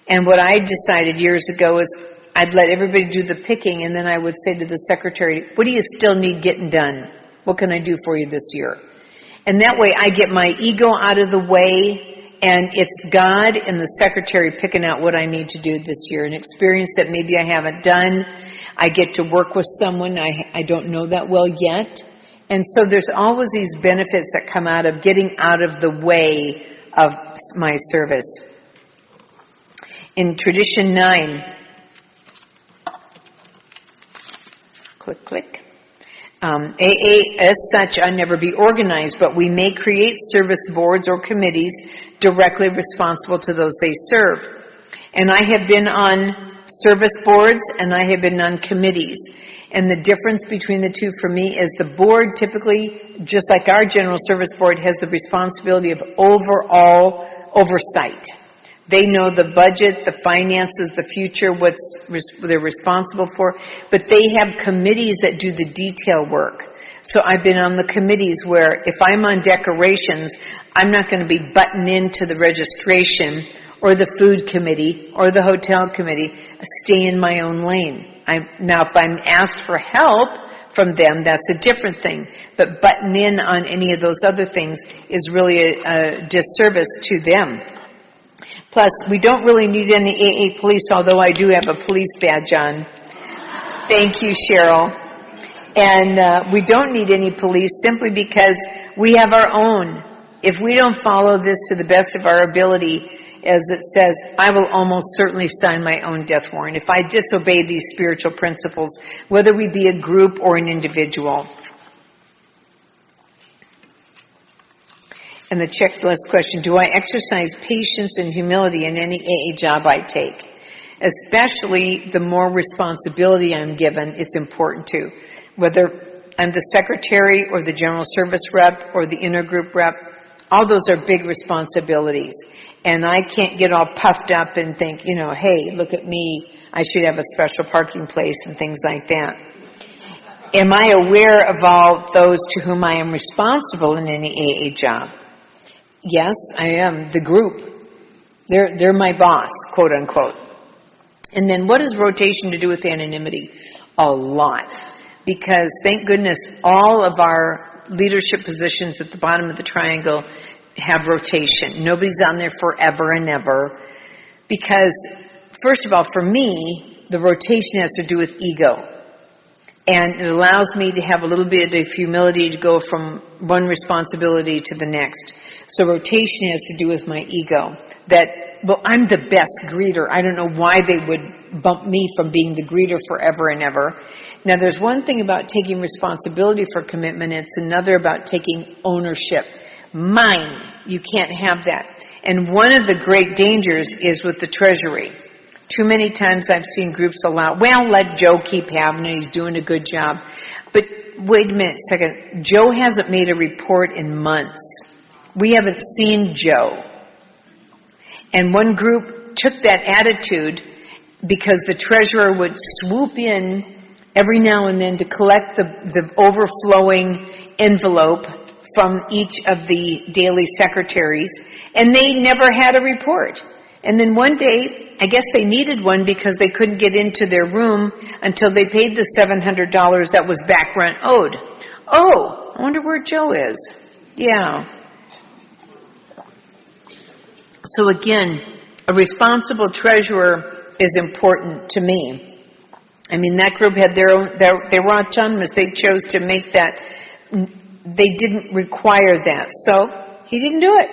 And what I decided years ago is I'd let everybody do the picking, and then I would say to the secretary, what do you still need getting done? What can I do for you this year? And that way I get my ego out of the way, and it's God and the secretary picking out what I need to do this year, an experience that maybe I haven't done. I get to work with someone I don't know that well yet. And so there's always these benefits that come out of getting out of the way of my service. In Tradition 9, click. AA as such I never be organized, but we may create service boards or committees directly responsible to those they serve. And I have been on service boards and I have been on committees. And the difference between the two for me is the board typically, just like our general service board, has the responsibility of overall oversight. They know the budget, the finances, the future, what they're responsible for, but they have committees that do the detail work. So I've been on the committees where if I'm on decorations, I'm not going to be buttoned into the registration or the food committee or the hotel committee. Stay in my own lane. Now, if I'm asked for help from them, that's a different thing. But button in on any of those other things is really a disservice to them. Plus, we don't really need any AA police, although I do have a police badge on. Thank you, Cheryl. And we don't need any police simply because we have our own. If we don't follow this to the best of our ability, as it says, I will almost certainly sign my own death warrant if I disobey these spiritual principles, whether we be a group or an individual. And the checklist question, do I exercise patience and humility in any AA job I take? Especially the more responsibility I'm given, it's important too. Whether I'm the secretary or the general service rep or the intergroup rep, all those are big responsibilities. And I can't get all puffed up and think, hey, look at me, I should have a special parking place and things like that. Am I aware of all those to whom I am responsible in any AA job? Yes, I am. The group. They're my boss, quote unquote. And then what does rotation to do with anonymity? A lot. because thank goodness all of our leadership positions at the bottom of the triangle have rotation. Nobody's on there forever and ever. Because, first of all, for me, the rotation has to do with ego. And it allows me to have a little bit of humility to go from one responsibility to the next. So rotation has to do with my ego. That, well, I'm the best greeter. I don't know why they would bump me from being the greeter forever and ever. Now, there's one thing about taking responsibility for commitment. It's another about taking ownership. Mine. You can't have that. And one of the great dangers is with the Treasury. Too many times I've seen groups allow, well, let Joe keep having it, he's doing a good job. But wait a minute, second. Joe hasn't made a report in months. We haven't seen Joe. And one group took that attitude because the treasurer would swoop in every now and then to collect the overflowing envelope from each of the daily secretaries, and they never had a report. And then one day, I guess they needed one because they couldn't get into their room until they paid the $700 that was back rent owed. Oh, I wonder where Joe is. Yeah. So again, a responsible treasurer is important to me. I mean, that group had their own, they were autonomous. They chose to make that. They didn't require that. So he didn't do it.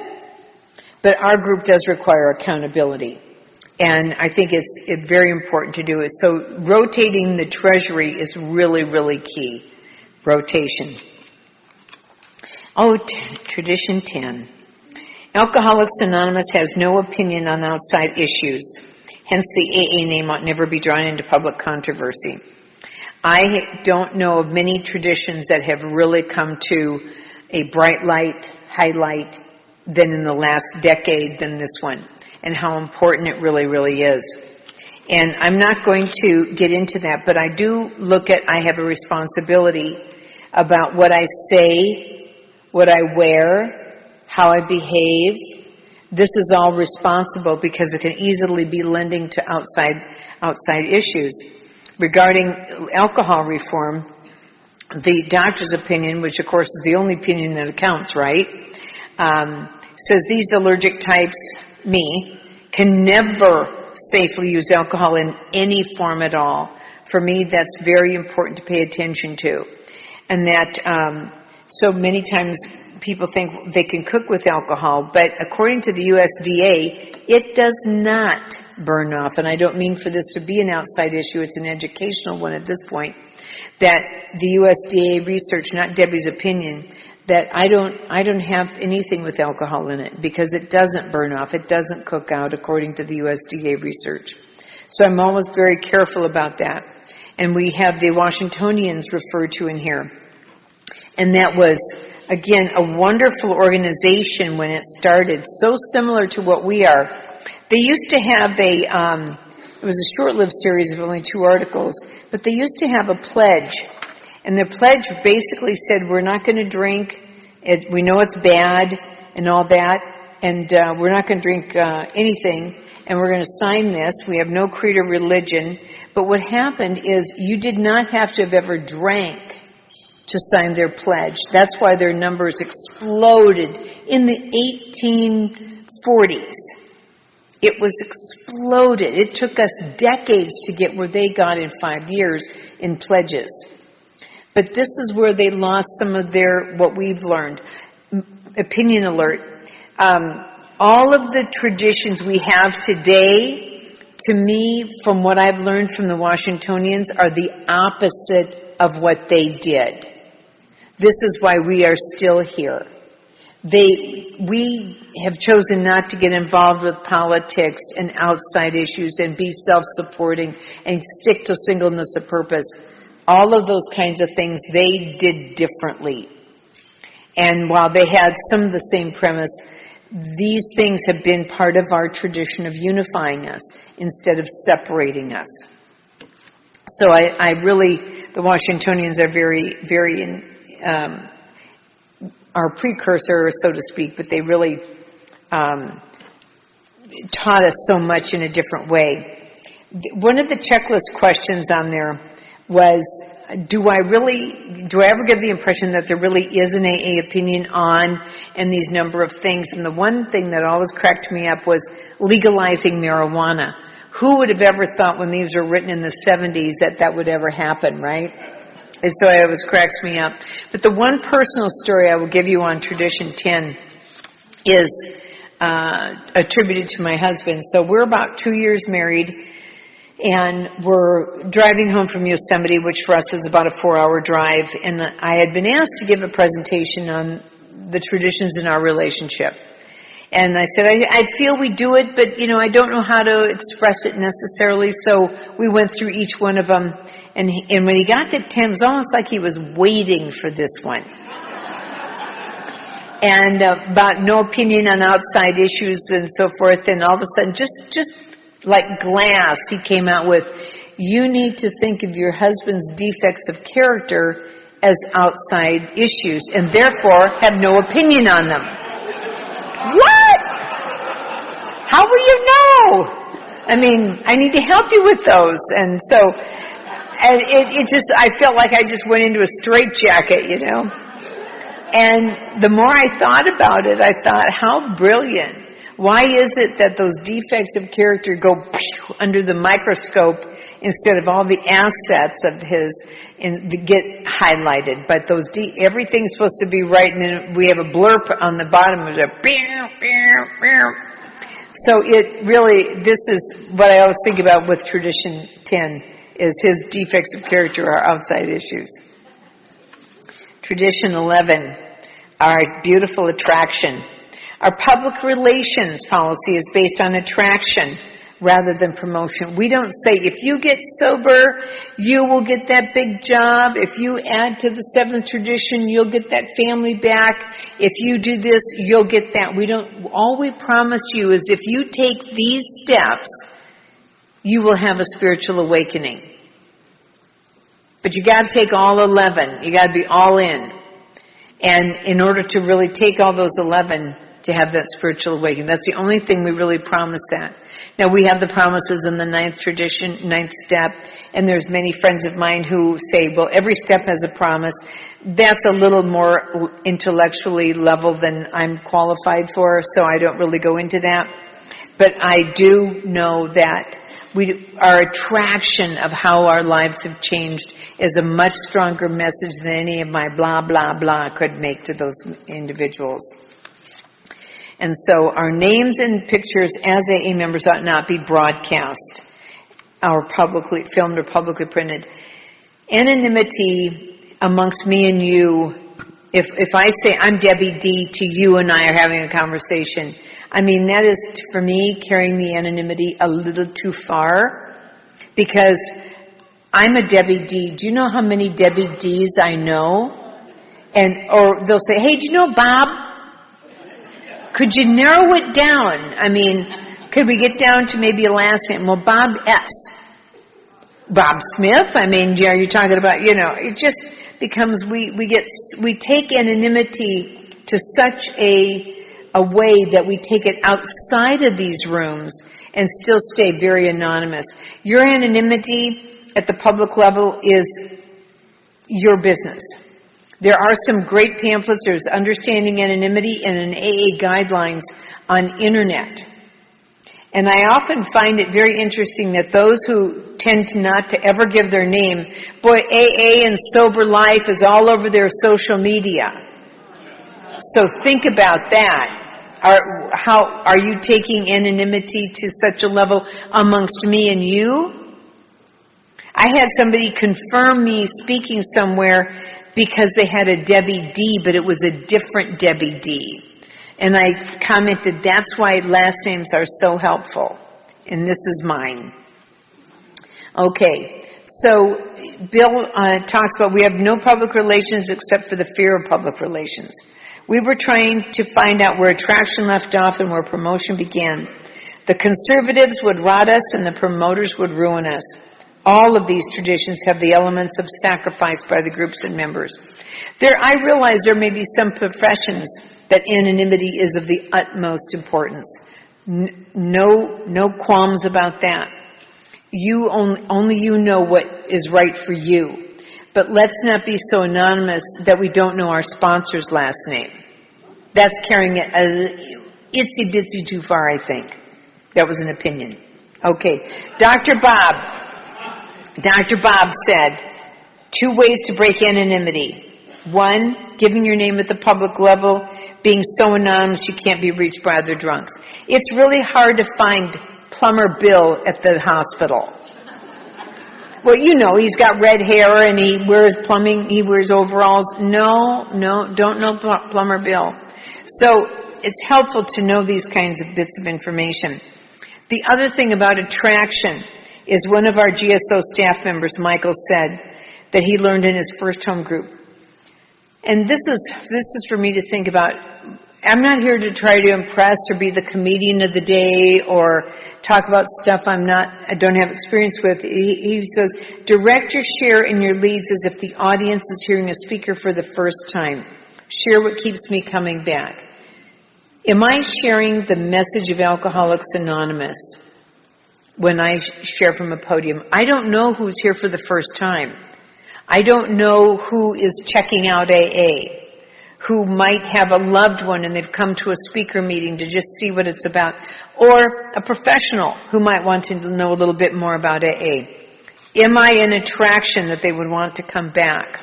But our group does require accountability. And I think it's very important to do it. So rotating the treasury is really, really key. Rotation. Oh, tradition 10. Alcoholics Anonymous has no opinion on outside issues. Hence the AA name ought never be drawn into public controversy. I don't know of many traditions that have really come to a bright light, highlight, than in the last decade than this one, and how important it really, really is. And I'm not going to get into that, but I do look at, I have a responsibility about what I say, what I wear, how I behave. This is all responsible because it can easily be lending to outside issues. Regarding alcohol reform, the doctor's opinion, which of course is the only opinion that counts, right? Says these allergic types, me, can never safely use alcohol in any form at all. For me, that's very important to pay attention to. And that, so many times people think they can cook with alcohol, but according to the USDA, it does not burn off. And I don't mean for this to be an outside issue, it's an educational one at this point, that the USDA research, not Debbie's opinion, that I don't have anything with alcohol in it because it doesn't burn off. It doesn't cook out according to the USDA research. So I'm always very careful about that. And we have the Washingtonians referred to in here. And that was, again, a wonderful organization when it started, so similar to what we are. They used to have it was a short-lived series of only 2 articles, but they used to have a pledge. And the pledge basically said, we're not going to drink, we know it's bad and all that, and we're not going to drink anything, and we're going to sign this. We have no creed or religion. But what happened is you did not have to have ever drank to sign their pledge. That's why their numbers exploded in the 1840s. It was exploded. It took us decades to get where they got in 5 years in pledges. But this is where they lost some of their, what we've learned. Opinion alert. All of the traditions we have today, to me, from what I've learned from the Washingtonians, are the opposite of what they did. This is why we are still here. We have chosen not to get involved with politics and outside issues and be self-supporting and stick to singleness of purpose. All of those kinds of things they did differently. And while they had some of the same premise, these things have been part of our tradition of unifying us instead of separating us. So I really, the Washingtonians are very, very, our precursor, so to speak, but they really taught us so much in a different way. One of the checklist questions on there was do I ever give the impression that there really is an AA opinion on and these number of things? And the one thing that always cracked me up was legalizing marijuana. Who would have ever thought when these were written in the 70s that would ever happen, right? And so it always cracks me up. But the one personal story I will give you on Tradition 10 is attributed to my husband. So we're about 2 years married, and we're driving home from Yosemite, which for us is about a 4-hour drive. And I had been asked to give a presentation on the traditions in our relationship. And I said, I feel we do it, but, I don't know how to express it necessarily. So we went through each one of them. And when he got to 10, it was almost like he was waiting for this one. And about no opinion on outside issues and so forth. And all of a sudden, just like glass, he came out with, you need to think of your husband's defects of character as outside issues and therefore have no opinion on them. What? How will you know? I mean, I need to help you with those. And so, it just, I felt like I just went into a straitjacket, And the more I thought about it, I thought, how brilliant. Why is it that those defects of character go under the microscope instead of all the assets of his and get highlighted? But everything's supposed to be right, and then we have a blurb on the bottom of it. So this is what I always think about with Tradition 10, is his defects of character are outside issues. Tradition 11, our beautiful attraction. Our public relations policy is based on attraction rather than promotion. We don't say, if you get sober, you will get that big job. If you add to the 7th tradition, you'll get that family back. If you do this, you'll get that. All we promise you is if you take these steps, you will have a spiritual awakening. But you got to take all 11. You got to be all in. And in order to really take all those 11 to have that spiritual awakening, that's the only thing we really promise that. Now, we have the promises in the 9th tradition, 9th step, and there's many friends of mine who say, well, every step has a promise. That's a little more intellectually level than I'm qualified for, so I don't really go into that. But I do know that our attraction of how our lives have changed is a much stronger message than any of my blah, blah, blah could make to those individuals. And so our names and pictures as AA members ought not be broadcast or publicly filmed or publicly printed. Anonymity amongst me and you, if I say I'm Debbie D to you and I are having a conversation, I mean, that is, for me, carrying the anonymity a little too far, because I'm a Debbie D. Do you know how many Debbie Ds I know? Or they'll say, hey, do you know Bob? Could you narrow it down? I mean, could we get down to maybe a last name? Well, Bob S. Bob Smith? I mean, are you talking about, it just becomes, we take anonymity to such a way that we take it outside of these rooms and still stay very anonymous. Your anonymity at the public level is your business. There are some great pamphlets. There's Understanding Anonymity and an AA Guidelines on internet. And I often find it very interesting that those who tend not to ever give their name, boy, AA and sober life is all over their social media. So think about that. How are you taking anonymity to such a level amongst me and you? I had somebody confirm me speaking somewhere because they had a Debbie D, but it was a different Debbie D. And I commented, that's why last names are so helpful. And this is mine. Okay, so Bill talks about we have no public relations except for the fear of public relations. We were trying to find out where attraction left off and where promotion began. The conservatives would rot us and the promoters would ruin us. All of these traditions have the elements of sacrifice by the groups and members. I realize there may be some professions that anonymity is of the utmost importance. No qualms about that. Only you know what is right for you. But let's not be so anonymous that we don't know our sponsor's last name. That's carrying it a itsy-bitsy too far, I think. That was an opinion. Okay. Dr. Bob said, 2 ways to break anonymity. 1, giving your name at the public level, being so anonymous you can't be reached by other drunks. It's really hard to find Plumber Bill at the hospital. Well, you know, he's got red hair and he wears overalls. No, don't know Plumber Bill. So it's helpful to know these kinds of bits of information. The other thing about attraction is one of our GSO staff members, Michael, said that he learned in his first home group. And this is for me to think about. I'm not here to try to impress or be the comedian of the day or talk about stuff I don't have experience with. He says, direct your share in your leads as if the audience is hearing a speaker for the first time. Share what keeps me coming back. Am I sharing the message of Alcoholics Anonymous when I share from a podium? I don't know who's here for the first time. I don't know who is checking out AA, who might have a loved one and they've come to a speaker meeting to just see what it's about, or a professional who might want to know a little bit more about AA. Am I an attraction that they would want to come back?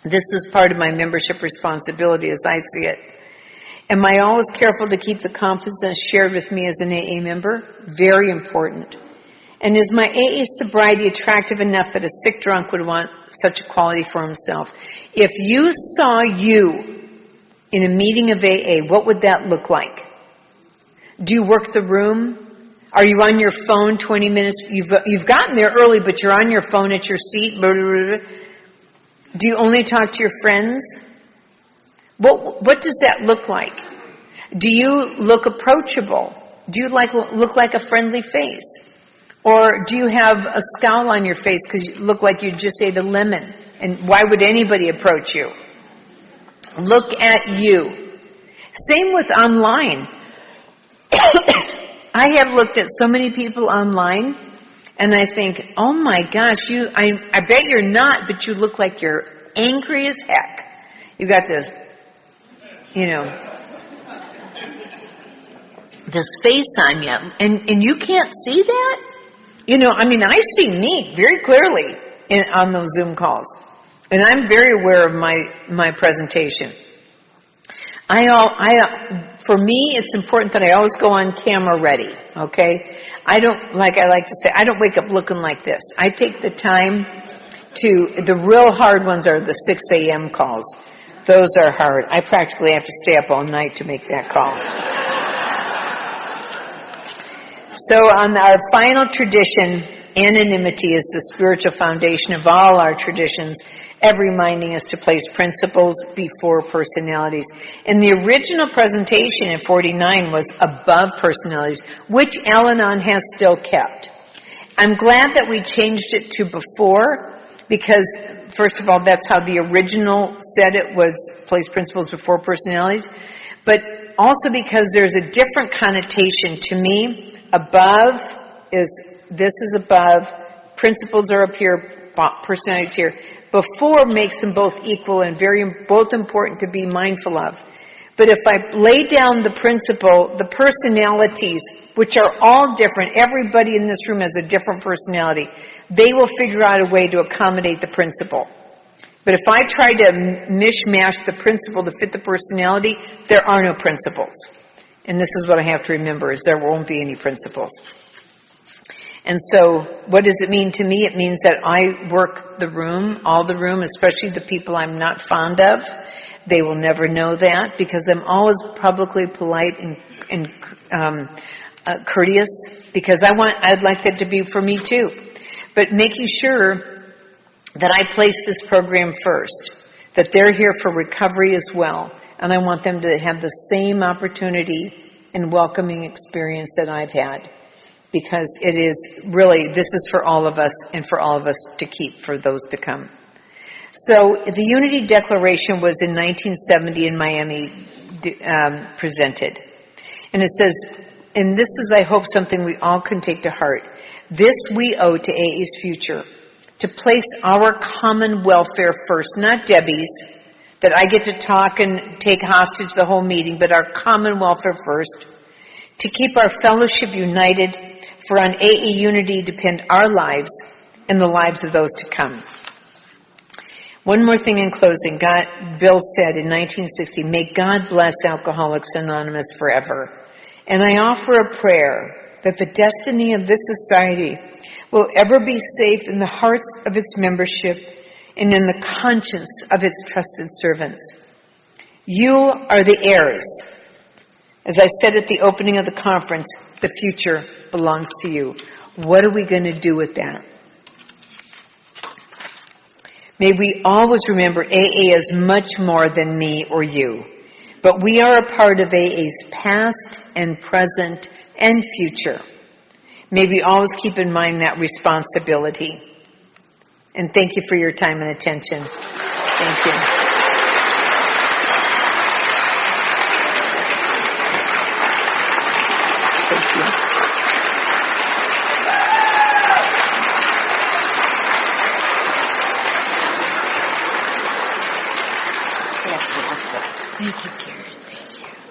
This is part of my membership responsibility as I see it. Am I always careful to keep the confidence shared with me as an AA member? Very important. And is my AA sobriety attractive enough that a sick drunk would want such a quality for himself? If you saw you in a meeting of AA, what would that look like? Do you work the room? Are you on your phone 20 minutes? You've gotten there early, but you're on your phone at your seat. Blah, blah, blah. Do you only talk to your friends? What does that look like? Do you look approachable? Do you look like a friendly face? Or do you have a scowl on your face because you look like you just ate a lemon? And why would anybody approach you? Look at you. Same with online. I have looked at so many people online, and I think, oh my gosh, I bet you're not, but you look like you're angry as heck. You got this, this face on you, and you can't see that? I see me very clearly on those Zoom calls. And I'm very aware of my presentation. For me, it's important that I always go on camera ready, okay? I like to say, I don't wake up looking like this. I take the time the real hard ones are the 6 a.m. calls. Those are hard. I practically have to stay up all night to make that call. So on our final tradition, anonymity is the spiritual foundation of all our traditions, ever reminding us to place principles before personalities. And the original presentation in 49 was above personalities, which Al-Anon has still kept. I'm glad that we changed it to before, because, first of all, that's how the original said it, was place principles before personalities. But also because there's a different connotation to me. Above this is above, principles are up here, personalities here. Before makes them both equal and both important to be mindful of. But if I lay down the principle, the personalities, which are all different, everybody in this room has a different personality, they will figure out a way to accommodate the principle. But if I try to mishmash the principle to fit the personality, there are no principles. And this is what I have to remember, is there won't be any principles. And so what does it mean to me? It means that I work the room, all the room, especially the people I'm not fond of. They will never know that, because I'm always publicly polite and courteous, because I'd like that to be for me too. But making sure that I place this program first, that they're here for recovery as well. And I want them to have the same opportunity and welcoming experience that I've had. Because it is really, this is for all of us and for all of us to keep for those to come. So the Unity Declaration was in 1970 in Miami presented. And it says, and this is, I hope, something we all can take to heart. This we owe to AA's future. to place our common welfare first, not Debbie's, that I get to talk and take hostage the whole meeting, but our common welfare first, to keep our fellowship united, for on AA unity depend our lives and the lives of those to come. One more thing in closing. Bill said in 1960, may God bless Alcoholics Anonymous forever. And I offer a prayer that the destiny of this society will ever be safe in the hearts of its membership and in the conscience of its trusted servants. You are the heirs. As I said at the opening of the conference, the future belongs to you. What are we going to do with that? May we always remember AA is much more than me or you, but we are a part of AA's past and present and future. May we always keep in mind that responsibility. And thank you for your time and attention. Thank you.